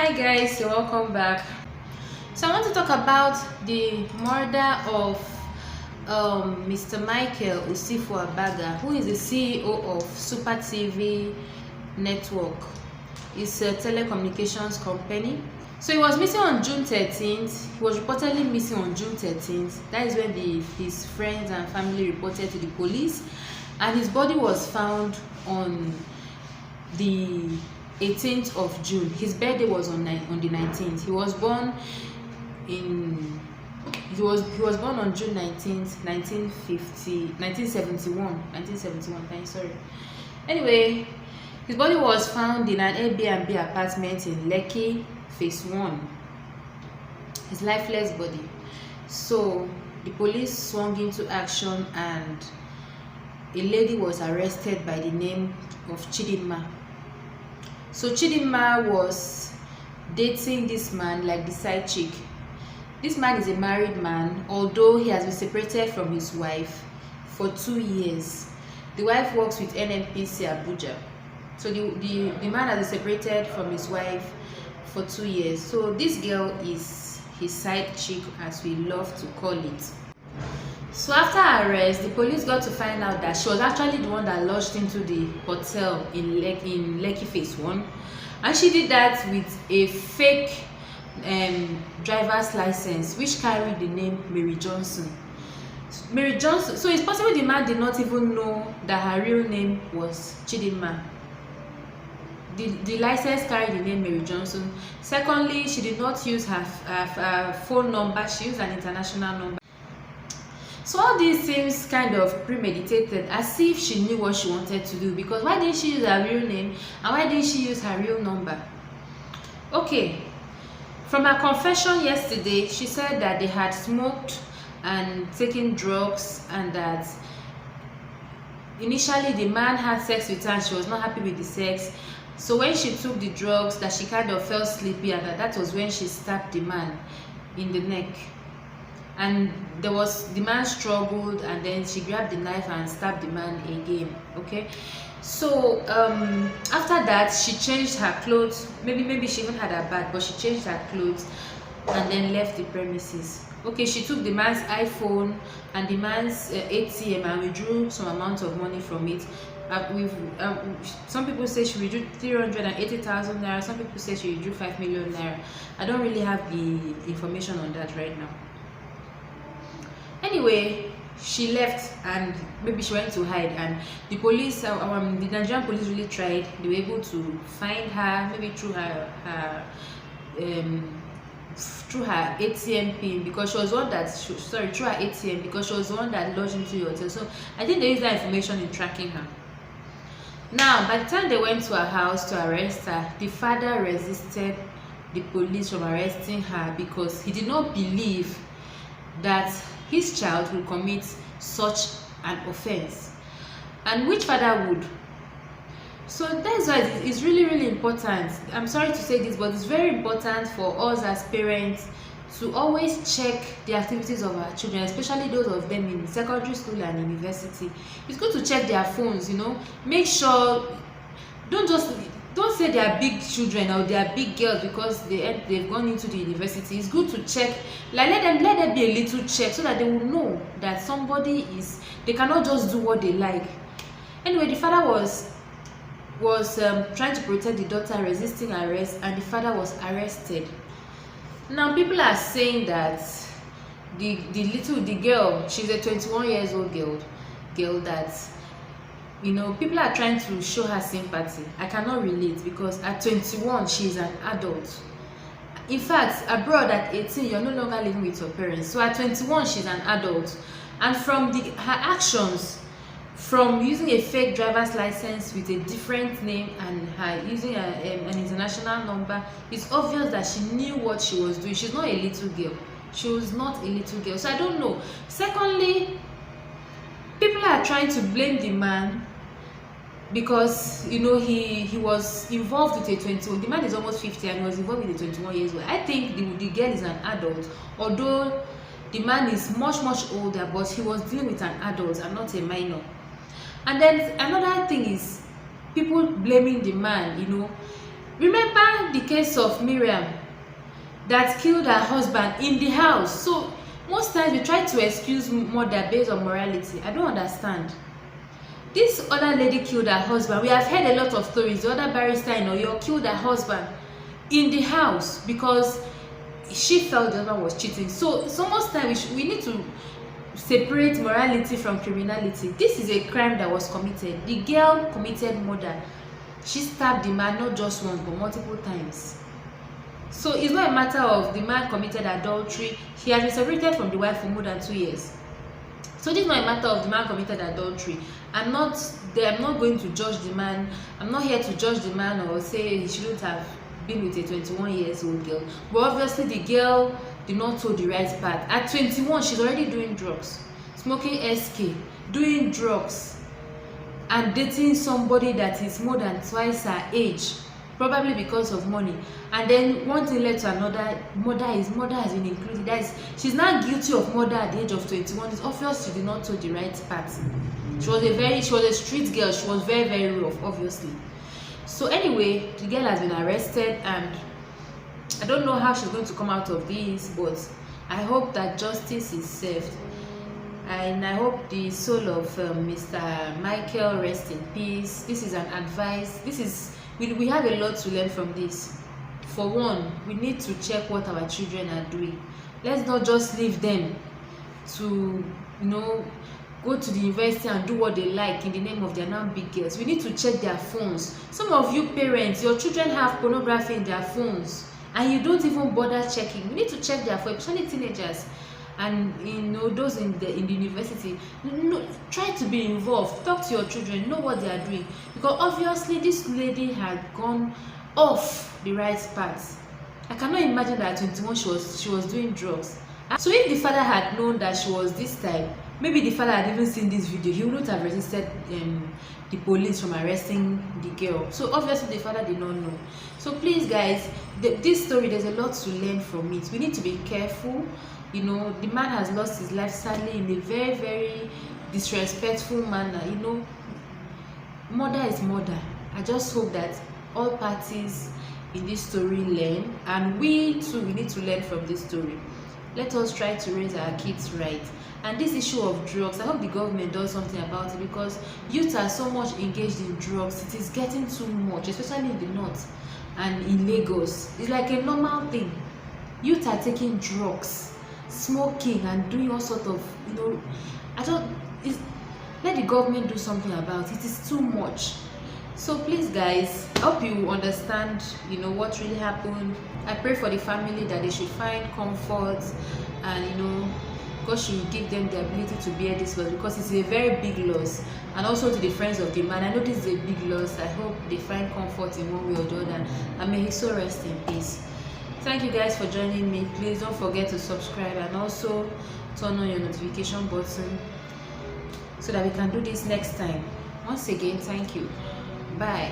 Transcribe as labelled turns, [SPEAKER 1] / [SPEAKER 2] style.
[SPEAKER 1] Hi guys, you're welcome back. So I want to talk about the murder of Mr. Michael Usifu Abaga, who is the CEO of Super TV Network. It's a telecommunications company. So he was missing on June 13th. He was reportedly missing on June 13th. That is when his friends and family reported to the police, and his body was found on the 18th of June. His birthday was on the 19th. He was born on June 19th, 1971. Sorry. Anyway, his body was found in an Airbnb apartment in Lekki, Phase 1. His lifeless body. So the police swung into action and a lady was arrested by the name of Chidimma. So Chidimma was dating this man like the side chick. This man is a married man, although he has been separated from his wife for 2 years. The wife works with NNPC Abuja. So the man has been separated from his wife for 2 years. So this girl is his side chick, as we love to call it. So after her arrest, the police got to find out that she was actually the one that lodged into the hotel in Lekki Phase 1, and she did that with a fake driver's license which carried the name Mary Johnson. So it's possible the man did not even know that her real name was Chidimma. The license carried the name Mary Johnson. Secondly, she did not use her phone number. She used an international number. So all this seems kind of premeditated, as if she knew what she wanted to do, because why didn't she use her real name and why didn't she use her real number? Okay, from her confession yesterday, she said that they had smoked and taken drugs, and that initially the man had sex with her and she was not happy with the sex. So when she took the drugs, that she kind of felt sleepy, and that was when she stabbed the man in the neck. And the man struggled, and then she grabbed the knife and stabbed the man again. Okay, so after that she changed her clothes. Maybe she even had a bath, but she changed her clothes and then left the premises. Okay, she took the man's iPhone and the man's ATM and withdrew some amount of money from it. Some people say she withdrew 380,000 naira. Some people say she withdrew 5 million naira. I don't really have the information on that right now. Anyway, she left and maybe she went to hide, and the police, the Nigerian police really tried. They were able to find her, maybe through her ATM pin, because she was one that through her ATM, because she was the one that lodged into the hotel. So I think they used that information in tracking her. Now, by the time they went to her house to arrest her, the father resisted the police from arresting her because he did not believe that his child will commit such an offense. And which father would? So that's why it's really important. I'm sorry to say this, but it's very important for us as parents to always check the activities of our children, especially those of them in secondary school and university. It's good to check their phones, make sure, don't say they are big children or they are big girls because they've gone into the university. It's good to check, like let there be a little check, so that they will know that they cannot just do what they like. Anyway, the father was trying to protect the daughter, resisting arrest, and the father was arrested. Now people are saying that the girl, she's a 21 years old girl that people are trying to show her sympathy. I cannot relate, because at 21 she is an adult. In fact, abroad at 18 you're no longer living with your parents. So at 21 she's an adult, and from her actions, from using a fake driver's license with a different name and her using an international number, it's obvious that she knew what she was doing. She's not a little girl. She was not a little girl. So I don't know. Secondly, people are trying to blame the man because he was involved with a 21. The man is almost 50 and he was involved with a 21 years old. I think the girl is an adult, although the man is much older, but he was dealing with an adult and not a minor. And then another thing is people blaming the man. Remember the case of Miriam that killed her husband in the house. So most times we try to excuse murder based on morality. I don't understand. This other lady killed her husband. We have heard a lot of stories. The other barrister in Oyo killed her husband in the house because she felt the other was cheating. So most times we need to separate morality from criminality. This is a crime that was committed. The girl committed murder. She stabbed the man not just once but multiple times. So it's not a matter of the man committed adultery. He has been separated from the wife for more than 2 years. So this is not a matter of the man committed adultery. I'm not going to judge the man. I'm not here to judge the man or say he shouldn't have been with a 21-year-old girl. But obviously the girl did not toe the right path. At 21, she's already doing drugs, smoking SK, doing drugs, and dating somebody that is more than twice her age, probably because of money. And then one thing led to another. Murder has been included. That is, she's now guilty of murder at the age of 21. It's obvious she did not toe the right path. She was a street girl. She was very, very rough, obviously. So anyway, the girl has been arrested, and I don't know how she's going to come out of this, but I hope that justice is served, and I hope the soul of Mr. Michael rest in peace. This is an advice. We have a lot to learn from this. For one, we need to check what our children are doing. Let's not just leave them to go to the university and do what they like in the name of their now big girls. We need to check their phones. Some of you parents, your children have pornography in their phones and you don't even bother checking. We need to check their phones, especially teenagers and those in the university. Try to be involved. Talk to your children, know what they are doing, because obviously this lady had gone off the right path. I cannot imagine that at 21 she was doing drugs. So if the father had known that she was this type, maybe the father had even seen this video, he wouldn't have resisted the police from arresting the girl. So obviously the father did not know. So please guys, this story, there's a lot to learn from it. We need to be careful. The man has lost his life sadly in a very, very disrespectful manner. Murder is murder. I just hope that all parties in this story learn, and we too, we need to learn from this story. Let us try to raise our kids right. And this issue of drugs, I hope the government does something about it, because youth are so much engaged in drugs. It is getting too much, especially in the north and in Lagos. It's like a normal thing. Youth are taking drugs, smoking, and doing all sort of let the government do something about it. It is too much. So please guys, I hope you understand what really happened. I pray for the family that they should find comfort, and God should give them the ability to bear this loss, because it's a very big loss. And also to the friends of the man, I know this is a big loss. I hope they find comfort in one way or the other, and may he so rest in peace. Thank you guys for joining me. Please don't forget to subscribe and also turn on your notification button so that we can do this next time. Once again, thank you. Bye.